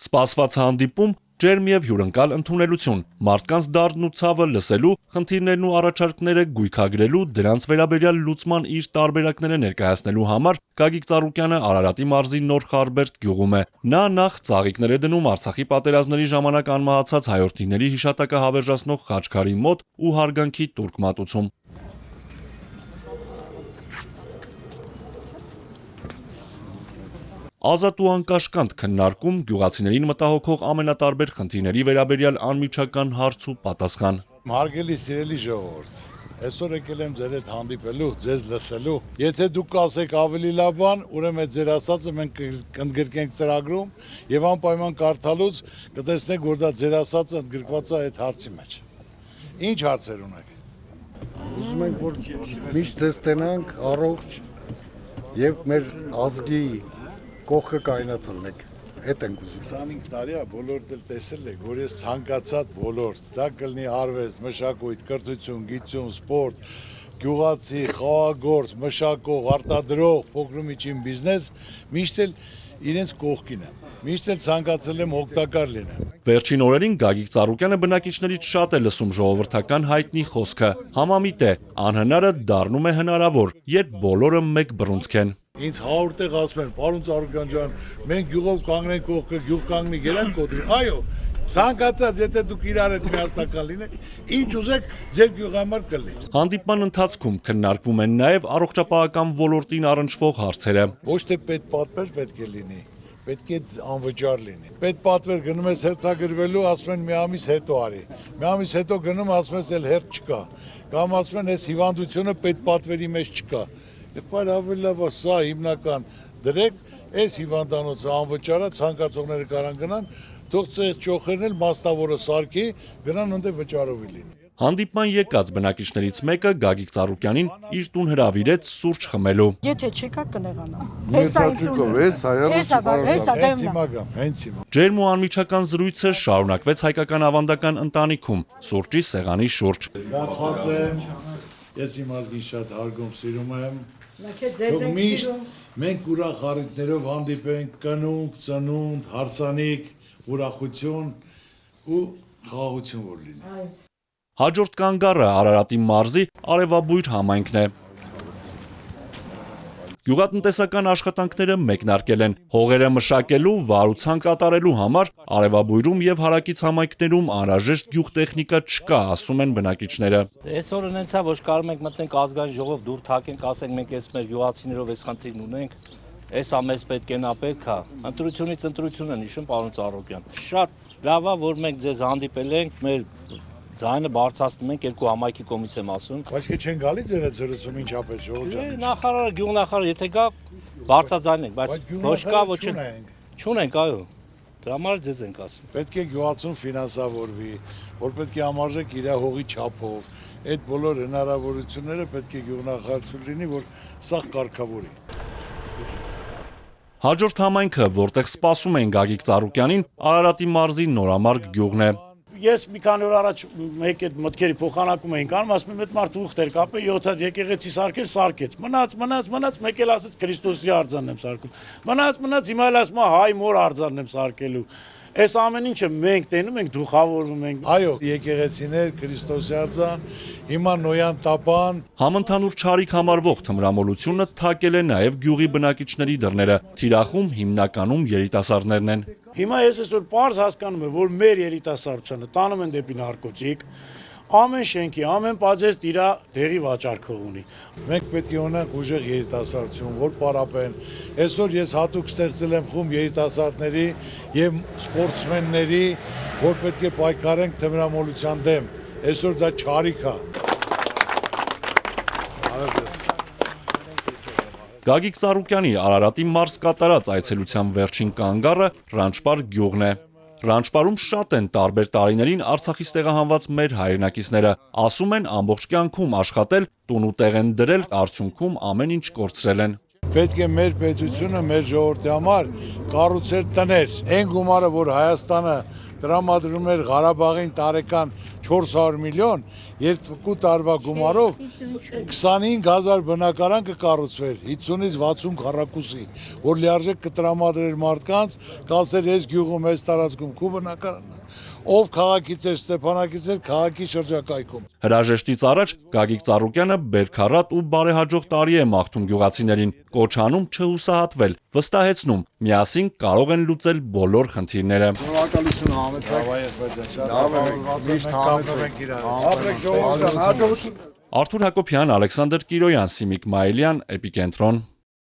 Սպասված հանդիպում ջերմ եւ հյուրընկալ ընդունելություն, մարդկանց դարդն ու ցավը լսելու, խնդիրներն ու առաջարկները գույքագրելու, դրանց վերաբերյալ լուծման իր տարբերակները ներկայացնելու համար Գագիկ Ծառուկյանը Արարատի մարզի Նոր Խարբերդ գյուղում է։ Նա նախ ծաղիկներ է դնում Արցախի պատերազմների ժամանակ անմահացած հայրենիների հիշատակը հավերժացնող խաչքարի մոտ ու հարգանքի տուրք մատուցում։ Ազատ ու անկաշկանդ քննարկում, գյուղացիներին մտահոգող ամենատարբեր խնդիրների վերաբերյալ անմիջական հարց ու պատասխան։ Հարգելի սիրելի ժողովուրդ, այսօր եկել եմ ձեր հետ հանդիպելու, ձեզ լսելու։ Եթե դուք կասեք ավելի լավ բան, ուրեմն այդ ձեր ասածը մենք կընդգրկենք ծրագրում եւ անպայման կարդալուց կտեսնեք, որ դա ձեր ասածը ընդգրկված է այդ հարցի մեջ։ Ինչ հարցեր ունեք։ Ուզում ենք, որ միշտ տեսնենք առողջ եւ մեր ազգի կողքը կայնացնենք, հետ ենք ուզում։ 25 տարի է բոլորդ էլ տեսել եք, որ ես ցանկացած ոլորտ, դա կլինի արվեստ, մշակույթ, կրթություն, գիտություն, սպորտ, գյուղացի, խաղաղորդ, մշակող, արտադրող, փոքր ու միջին բիզնես, միշտ էլ իրենց կողքին եմ։ Միշտ էլ ցանկացել եմ օգտակար լինեմ։ Վերջին օրերին Գագիկ Ծառուկյանը բնակիչներից շատ է լսում ժողովրդական հայտնի խոսքը։ Համամիտ է, անհնարը դառնում է հնարավոր, երբ բոլորը մեկ բռունցք են։ Ինձ 100 տեղ ասում են, պարոն Ծառուկյան ջան, մենք գյուղով կանգնենք կողքը, գյուղ կանգնի գերան կոտրի։ Այո, ցանկացած, եթե դուք իրար հետ միասնական լինեք, ինչ ուզեք, ձեր գյուղի համար կլինի։ Հանդիպման ընթացքում քննարկվում են նաև առողջապահական ոլորտին առնչվող հարցերը։ Ոչ թե պետպատվեր պետք է լինի, պետք է անվճար լինի։ Պետպատվեր գնում ես հերթագրվելու, ասում են մի ամիս հետո արի։ Մի ամիս հետո գնում, ասում ես էլ հերթ չկա։ Կամ ասում են այս հիվանդությունը պետպատվերի մեջ չկա։ Եվ ավելի լավ է սա հիմնական դրեք, այս հիվանդանոցը անվճար է, ցանկացողները կարան գնան, թող այս ճոխերն էլ մասնավորը սարքի, գնան ընդ վճարովի լինի։ Հանդիպման եկած բնակիչներից մեկը Գագիկ Ծառուկյանին իր տուն հրավիրեց սուրճ խմելու։ Եթե չեկա կնեղանա։ Հենց հիմա։ Ջերմ ու անմիջական զրույցը շարունակվեց հայկական ավանդական ընտանիքում, սուրճի սեղանի շուրջ։ Զգացված եմ, ես իմ ազգին շատ հարգում սիրում եմ։ Թող միշտ մենք ուրախ առիթներով հանդիպենք, կնունք, ծնունդ, հարսանիք, ուրախություն ու խաղաղություն որ լինի։ Հաջորդ կանգառը Արարատի մարզի Արևաբույր համայնքն է։ Գյուղատնտեսական աշխատանքները մեկնարկել են, հողերը մշակելու, վարուցանք կատարելու համար Արևաբույրում եւ հարակից համայնքներում անհրաժեշտ գյուղտեխնիկա չկա, ասում են բնակիչները։ Այսօր ունեցա, որ կարող ենք մտնենք ազգային ժողով դուր թակենք, ասենք մենք այս մեր գյուղացիներով այս խնդիրն ունենք, էսա մեզ պետք է նա պետք է։ Ընտրությունից ընտրություն են հիշում, պարոն Ծառուկյան։ Շատ լավ է, որ մենք ձեզ հանդիպել ենք, մեր ձայնը բարձրացնում ենք, երկու համայնքի կողմից եմ ասում։ Բայց թե չեն գալի ձեր այդ զրուցում ինչապե ժողովուրդ ջան։ Նախարարը, գյուղնախարարը, եթե գա բարձրաձայնենք, բայց ոչ կա, ոչ չունենք, այո։ Դրա համար ձեզ ենք ասում։ Պետք է գյուղացուն ֆինանսավորվի, որ պետք է համարժեք իր հողի չափով։ Այդ բոլոր հնարավորությունները պետք է գյուղնախարարություն լինի, որ սա կարգավորի։ Հաջորդ համայնքը, որտեղ սպասում են Գագիկ Ծառուկյանին, Արարատի մարզի Նորամարգ գյուղն է։ Ես մի քանի օր առաջ մեկ այդ մտքերի փոխանակում էինք անում, ասում եմ այդ մարդը ուխտ էր կապել 7 հատ եկեղեցի սարքել, սարքեց։ Մնաց, մեկ էլ ասեց Քրիստոսի արձանն եմ սարքում։ Մնաց, հիմա էլ ասում է հայ մոր արձանն եմ սարքելու։ Այս ամեն ինչը մենք տենում ենք, դուխավորվում ենք։ Այո, եկեղեցիներ, Քրիստոսի արձան, հիմա Նոյան տապան։ Համընդհանուր չարիք համարվող թմրամոլությունը թակել է նաև գյուղի բնակիչների դռները, թիրախում հիմնականում երիտասարդներն են։ Հիմա ես այսօր պարզ հասկանում եմ, որ մեր երիտասարդությունը տանում են դեպի նարկոտիկ, ամեն շենքի, ամեն պաձեստ իր դեղի վաճառքը ունի։ Մենք պետք է ունենանք ուժեղ երիտասարդություն, որ պարապեն։ Այսօր ես հատուկ ստեղծել եմ խումբ երիտասարդների եւ սպորտսմենների, որ պետք է պայքարենք թմրամոլության դեմ։ Այսօր դա չարիք է։ Գագիկ Ծառուկյանի Արարատի մարզ կատարած այցելության վերջին կանգառը Ռանչպար գյուղն է։ Ռանչպարում շատ են տարբեր տարիներին Արցախից տեղահանված մեր հայրենակիցները, ասում են ամբողջ կյանքում աշխատել, տուն ու տեղ են դրել, արդյունքում ամեն ինչ կորցրել են։ Պետք է մեր պետությունը, մեր ժողովրդի համար կառուցել տներ։ Այն գումարը, որ Հայաստանը տրամադրում էր Ղարաբաղին տարեկան 400 միլիոն, 2 տարվա գումարով 25,000 բնակարան կկառուցվեր, 50-ից 60 քառակուսի, որ լիարժեք կտրամադրեր մարդկանց, կասեր ես գյուղում, ես տարածքում քու բնակարանն է, ով քաղաքից է Ստեփանակից է քաղաքի շրջակայքում։ Հրաժեշտից առաջ Գագիկ Ծառուկյանը բերքարատ ու բարեհաջող տարի է մաղթում գյուղացիներին, կոչանում չհուսահատվել, վստահեցնում, միասին կարող են լուծել բոլոր խնդիրները։ Շնորհակալություն համեցեք։ Արթուր Հակոբյան, Ալեքսանդր Կիրոյան, Սիմիկ Մայիլյան, Էպիկենտրոն։